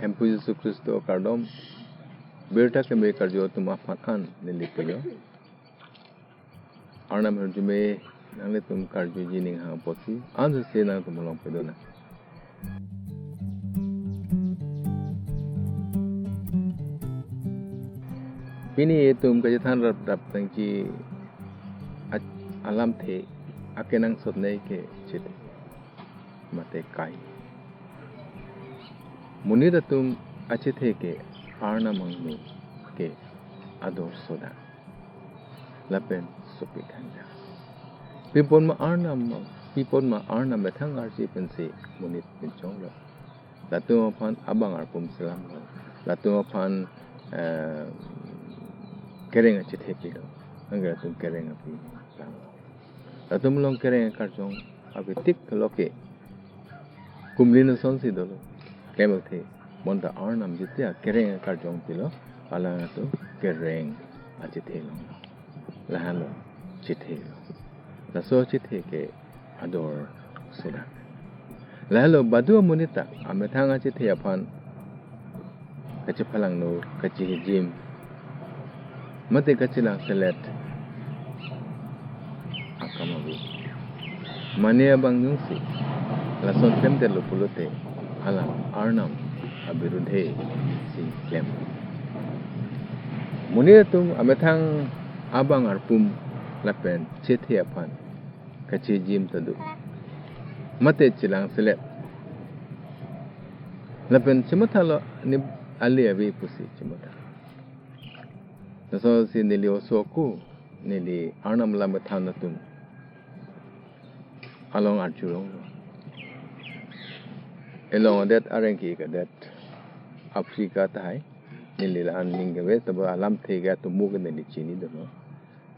Empu Yesus Kristo kardom berta ke me karjo tu maafan nilipilo. Arnam herjume nangle tum karjo jining hang posi anse se nang tum long pedona. Ini tum kajatan rap tangki alam the akenang sotnei ke chethe mate kai. Munida tum achethe ke Arnamangnu ke ador soda lapen sopi khanja. Pipon ma Arnam bethang arji pensi munit pinchong lo. Latu aphan abang arpum selam lo. Latu aphan kereng achethe pilo. Angga tum kereng api lam. Latu mulong kereng karjong api tik loke kumlina sonsi dolo. Kemote monta Arnam jitia kereng karjong pilo ala tu kereng achethe lo. Lahalo chethe lo. Laso chethe ke ador soda. Lahalo badu munita amethang achethe aphan kachipalang no kachi jim mate kachilang selet akamawi mania bang nungsi lason temte lo pulote ala Arnam abirudhe si klem munira tum amethang abang arpum lapen chethe aphan kachi jim tadu mate chilang selet lapen chimatalo ni ali abi pusi chimata so si nili osoku nili Arnam lam thanatum along archurong along that arenki ka that Africa tai nili la aning ke taba alam thega to mug nili chini do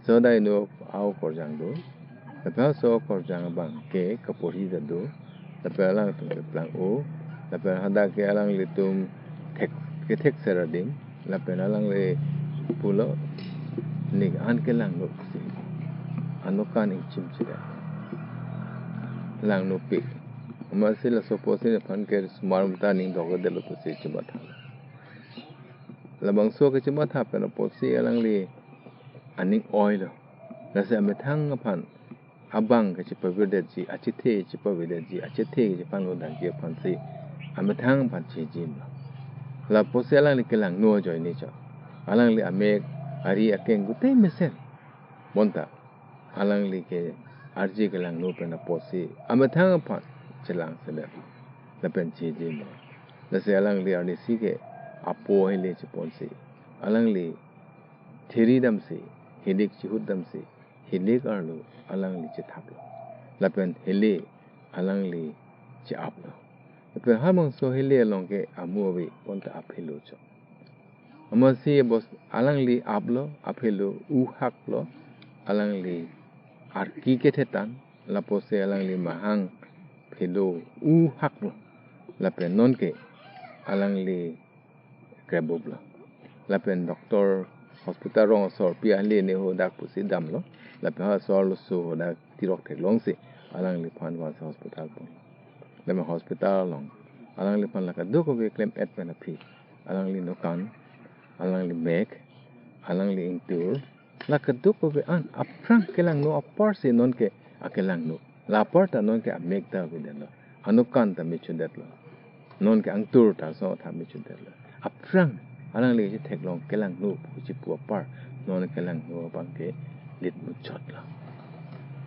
so dai no au korjang do taba so korjang bang ke kapori do taba lang tu plan o taba hada ke alang litum ke tek seradim la pena lang le pulo ni an ke lang no si anokan ing chim chida lang no pi ma se la so pose ne phan ke smar mta ning dog de lo to se chima tha la bang so ke chima tha pe no pose alang le aning oil la se me thang phan abang ke chi pavide ji achithe chi pavide ji achithe ji phan lo dan ji phan se am thang phan chi ji la pose alang le ke lang no joy ni cha alang li amek ari akeng gute mesel monta alang li ke arji ke lang no pe na posi amathang phan chilang sele la pen chi ji mo la se alang li ari si ke apo he le chi ponsi alang li theri dam se hidik chi hudam se hilik arlo alang li chi thaplo la pen hele alang li chi aplo la pen hamong so hele long ke amu bi ponta aphelo cho amasi bos alang li aplo aphelo u haklo alang li arki ke thetan la pose alang li mahang phelo u haklo la pen non ke alang li kreboblo la pen doctor hospital rong sor pi ali ne ho dak pusi dam lo la pen ha sor lo so da tirok the long se alang li phan wa hospital po le ma hospital long alang li phan la ka do ko be claim at pen phi alang li no kan alang li mek alang li intur la kaduk ko be an aprang kelang no apar se non ke akelang no la parta non ke mek ta be den lo anukan ta mi chudet lo non ke ang tur ta so tha mi chudet lo aprang alang li thek long kelang no chi pu par non kelang no bang ke lit mu chot lo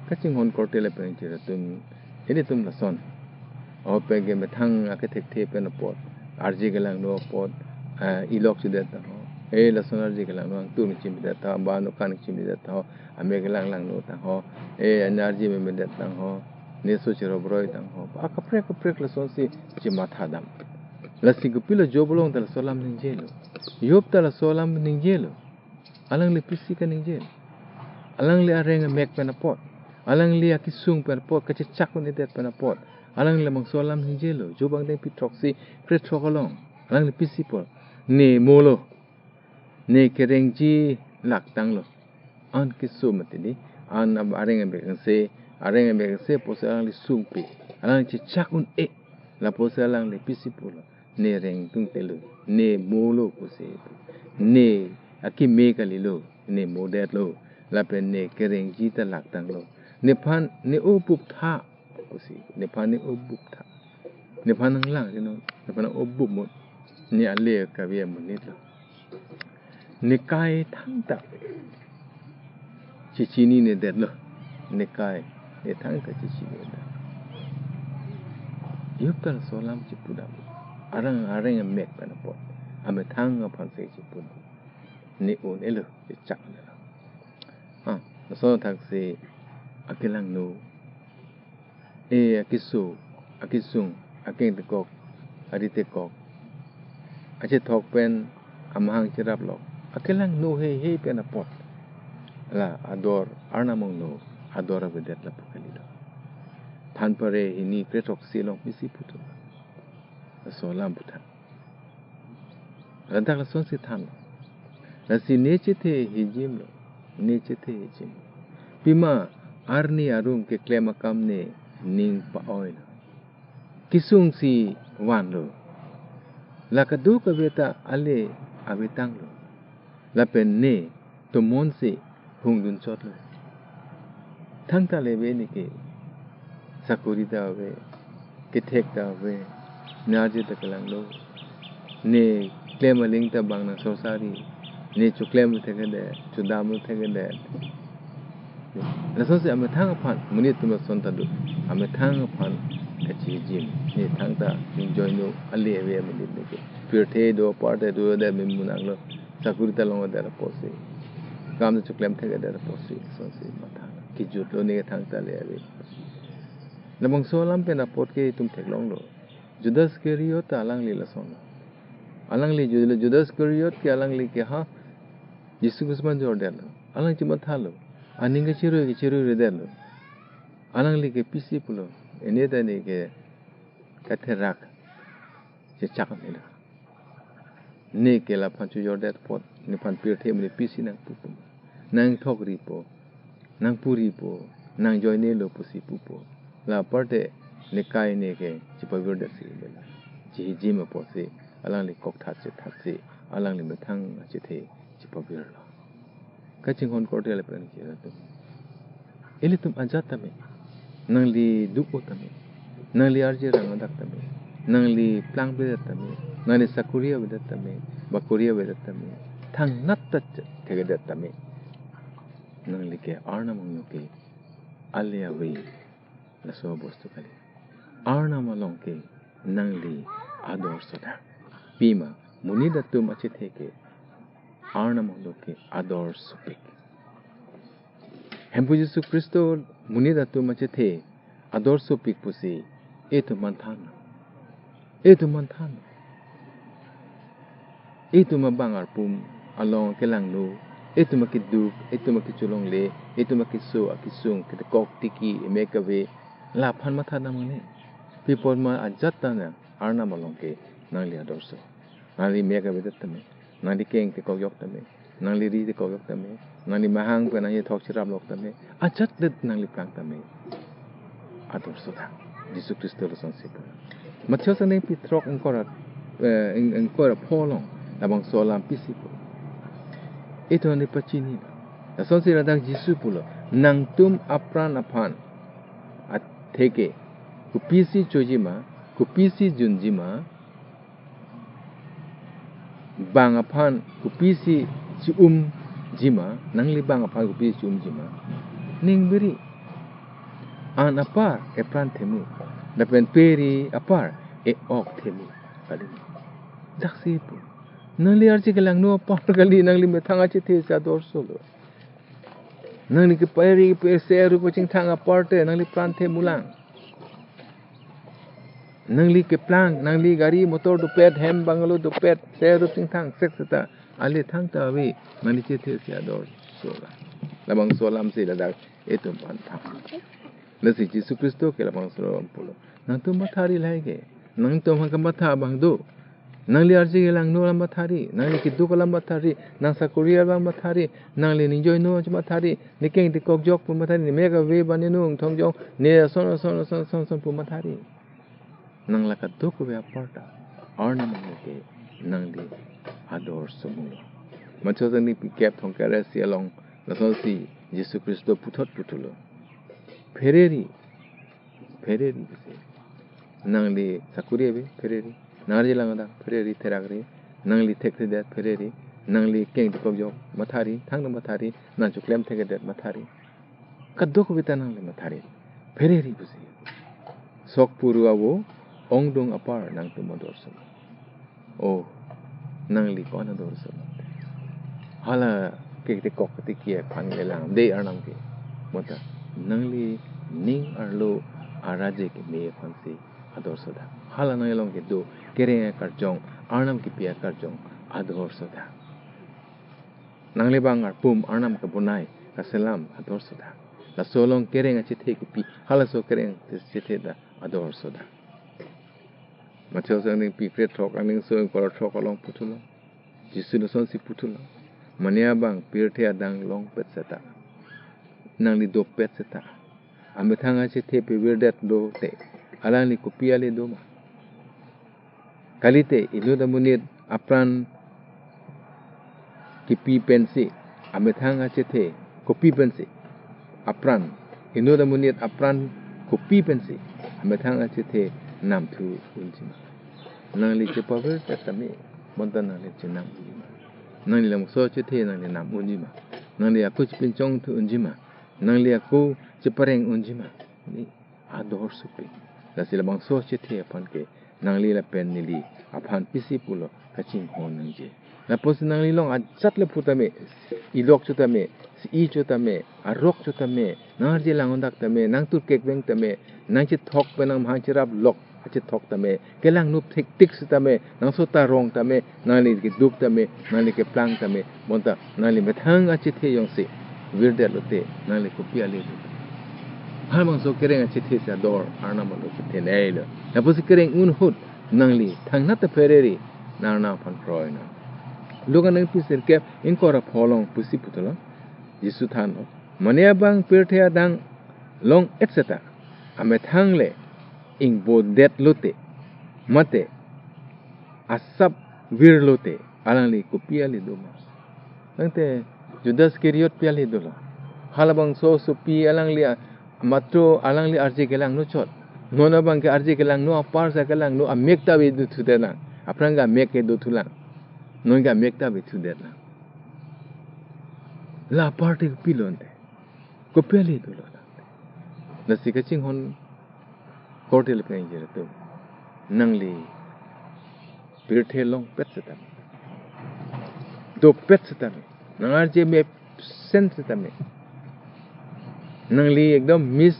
kaching hon korte le pen chi tum ini tum la son o pe ge me thang ake thek the pe no pot arji kelang no pot ilok chudet ta la sonar ji kelang no tu mi chim da ta ba no kan chim da ta ame kelang lang no ta ho energy me da ta ho ne so chiro broi ta ho a ka prek la son si chi ma tha dam la si gu pilo joblong ta la solam ning jelo yop ta la solam ning jelo alang le pisi ka ning jelo alang le areng mek pe na pot alang le akisung pe na pot ka chak ne det pe na pot alang le mang solam ning jelo jobang deng pitroxi pretrokolong alang le pisi por ne molo ne kereng ji lak tang lo an ki sum tini an ab areng be se pose alang li sum pi alang chi chak un la pose alang li pisi pula ne reng tung te lo ne mo lo ku se ne aki me ka li lo ne mo det lo la pe ne ke reng ji ta lak tang lo ne phan ne o pup tha ku se ne phan ne o bup tha ne phan nang lang no ne phan o bup mo ne a le ka ve mo ne lo ne kai thang ta chi chi ni ne det lo ne kai ne thang ka chi chi ne da yup tal so lam chi pu da arang mek pa na pot ame thang nga phan se chi pu ne on elo chi chak ne ha so thak se akilang no akisu akisung aking te kok adi te kok ache thok pen amhang chirap lo akilang no he pen a pot la ador arnamong no adora vedet la pukalilo than pare hini kretok silong misi putu so lam putan la dak la son si than la si neche the hijim lo neche the hijim pima arni arung ke klema kamne ning pa oil kisung si wan lo la kadu ka beta ale abetang lo la pen ne to mon si hung dun chot lo thang ta le be ni ke sakuri da we ke thek da we naje ta kalang lo ne klema ling ta bang na so sari ne chu klem the ke de chu da mu the ke de la so se ame thang phan muni tu ma son ta du ame thang phan ka chi jim ne thang ta enjoy no ale we me ni ke pure the do part do da me mun ang lo sakuri ta long da po se kam chu klem the ke da po se so se ma thang ki jut lo ne thang ta le we lamang so lam pe na pot ke tum thek long lo judas keriot alang li la son alang li judas keriot ke alang li ke ha yisu kusman jor del alang chi ma tha lo aning ke chiru re del alang li ke pisi pulo ene da ne ke katherak che chak ne ke la phan chu jor del pot ne phan pir the me pisi nang pu nang thok ri po nang puri po nang joy ne lo pusi pu po la parte ne kai ne ke chi pa gor de si le ji ji ma po se alang li kok tha se alang li me thang chi the chi pa gor lo ka ching hon ko de le pen ki ra tu ele tum ajat ta me nang li du ko ta me nang li arje rang dak ta me nang li plang be ta me nang li sakuria be ta me bakuria be ta me thang nat ta te ge ta me nang li ke arnam no ke alia we la so bostu kali arnam long ke nang li ador soda pima muni da tu machi the ke arnam lo ke ador supik hempu Yesu Kristo muni da tu machi the ador supik pusi etu manthan etu mabangar pum along ke lang lo etu makiduk etu makichulong le etu makiso akisung ke kok tiki mekave la phan matha na mane people ma ajata na arna malong ke nangli adorso nangli mekave datame nangli keng ke kok yok tame nangli ri ke kok yok tame nangli mahang pe nangli thok chirap lok tame ajat det nangli prang tame adorso da Yesu Kristo lo sonse ko matyo sa ne pitrok engkora polong labang solam pisipo ito ni pachini la sonse ra dak Yesu pulo nang tum apran aphan at theke ku pisi chojima ku pisi junjima bang aphan ku pisi chi jima nangli bang aphan ku pisi chi jima ningbiri an apar e pran themu dapen peri apar e ok themu kali jaksi pu nangli archi kelang no apar kali nangli me thanga chi the sa dor solo nangli ke peri pe seru ko ching thanga parte nangli pran themulang nangli ke plang nangli gari motor do pet hem bangalo do pet seru ching thang seksata ali thang ta we nangli chi the sa dor sola labang solam se da etum pan thang Nasi Yesu Kristo ke labang solam pulo nang tu mathari laige nang tu hang matha bang do nang li arji lang no lam mathari nang li kidu kalam mathari nang sakuria bang mathari nang li ninjoy no mathari nikeng ti kok jok pu mathari ni mega we bani no thong jong ne son pu mathari nang la ka duk we aparta Arnam ke nang di ador semula. Macam ni kep thong kare si along langsung si Yesus Kristus putot putulo. Fereri bisi. Nang di sakuri be fereri. Nang di langada fereri teragri. Nang di tekte dat fereri. Nang li keng di kobjo matari thang na matari nang chu klem thege det matari kaddo ko bita nang le matari fereri busi sok puru awo ongdong apar nang tu modor so o nang li ko na dor so hala ke te kok te ki phang le lang de arnam ke mota nang li ning arlo araje ke me phansi ador so da hala nang long ke do kere kar jong arnam ki pia kar jong ador so da nang le bang ar pum arnam ka bunai ka selam ador soda la solong kereng achithe ki pi hala so kereng chithe da ador soda macho sang ni pi kret thok aning so ko thok along putulo jisu no son si putulo mania bang pir the adang long pet seta nang li do pet seta amethang achithe pe wirdet do te alang li ko pi ale do ma kalite ilu da munit apran kipi pensi amethang achithe kopi pensi apran ino da munit apran kopi pensi amethang achithe nam thu unjima nang li che power tatame montan nang li che nam unjima nang li lam so chithe nang li nam unjima nang li aku chipin chong thu unjima nang li aku chipareng unjima ni ador supi la sila bang so chithe apan ke nang li la pen ni li aphan pisi pulo kaching hon nang je la pos nang li long achat le putame ilok chutame si chutame arok chutame nang je langondak tame nang tur kek beng tame nang chi thok penang mhang chirap lok chi thok tame kelang nup thik tik sutame nang sota rong tame nang li ki duk tame nang li ke plang tame monta nang li methang achi the yong si wirde lote nang li kopia le hamang so kereng achi the sa dor arnam lo the nei la pos kereng un hut nang li thang nat fereri nang na pan roi na lugan nang pisir kep inkora pholong pusi putolo Yesu thano mania bang pirthea dang long etc ame thangle ing bodet lote mate asap wir lote alangli kopia li doma nangte Judas Keriot piali dolo halabang so pi alangli matro alangli arje gelang no chot nona bang ke arje gelang no apar sa gelang no amekta be du thudena apranga meke do thulang nonga mekta be thudena la party pilonte ko peli dolo na sikaching hon hotel pe jere to nangli pirthe long pet setam do pet setam nangar je me sen setam nangli ekdom miss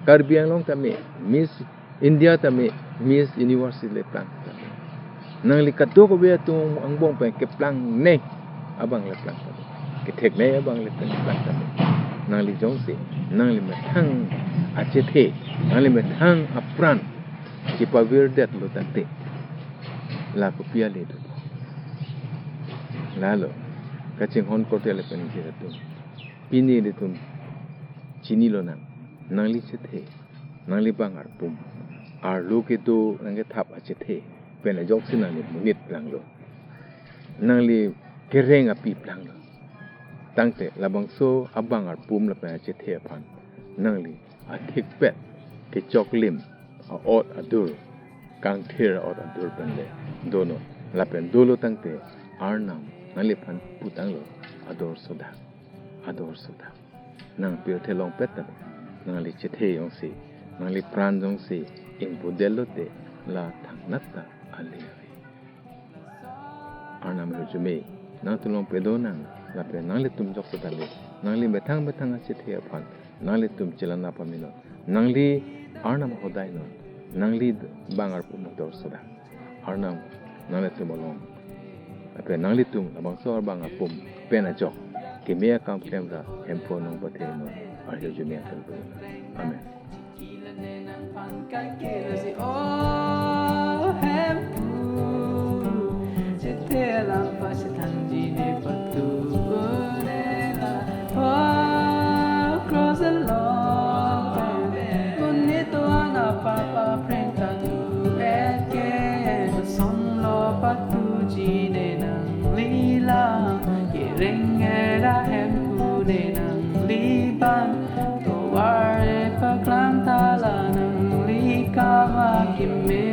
karbiang long tame miss india tame miss university le plan nangli kato ko be to angbong pe ke plan ne abang le plan ke thek ne abang le plan tame nangli jongse nangli me thang achethe nangli me thang apran ki pavir det lo tate la ko pia le do lalo kaching hon ko tele pen jira to pini de tum chini lo nang nangli chethe nangli bangar pum ar lo ke do nangge thap achethe pen a jok sin nangli munit lang lo nangli kereng api plang lo tangte labang so abangar pum la pen achethe phan nangli a thik pet ke choklim a ot adur kang thir ot adur bende dono la pen dolo tangte arnam nangli phan putang lo ador soda nang pir thelong pet ta nang li chethe yong si nang li pran jong si ing budelo te la thang natta ali arnam ro jume nang tulong pedo nang la pe nang li tum jok ta le nang li bethang a chethe phan nang li tum chelana pamino nang li arnam hodai no nang li bangar pu dor soda arnam nang li tumolong ape nang li tum abang so bangar pum pena jok ke mea kam klemra empo nong bathe no arjo jumia kan bu amen hem ku ne nang li ban to war e pa klang ta la nang li ka ma kim me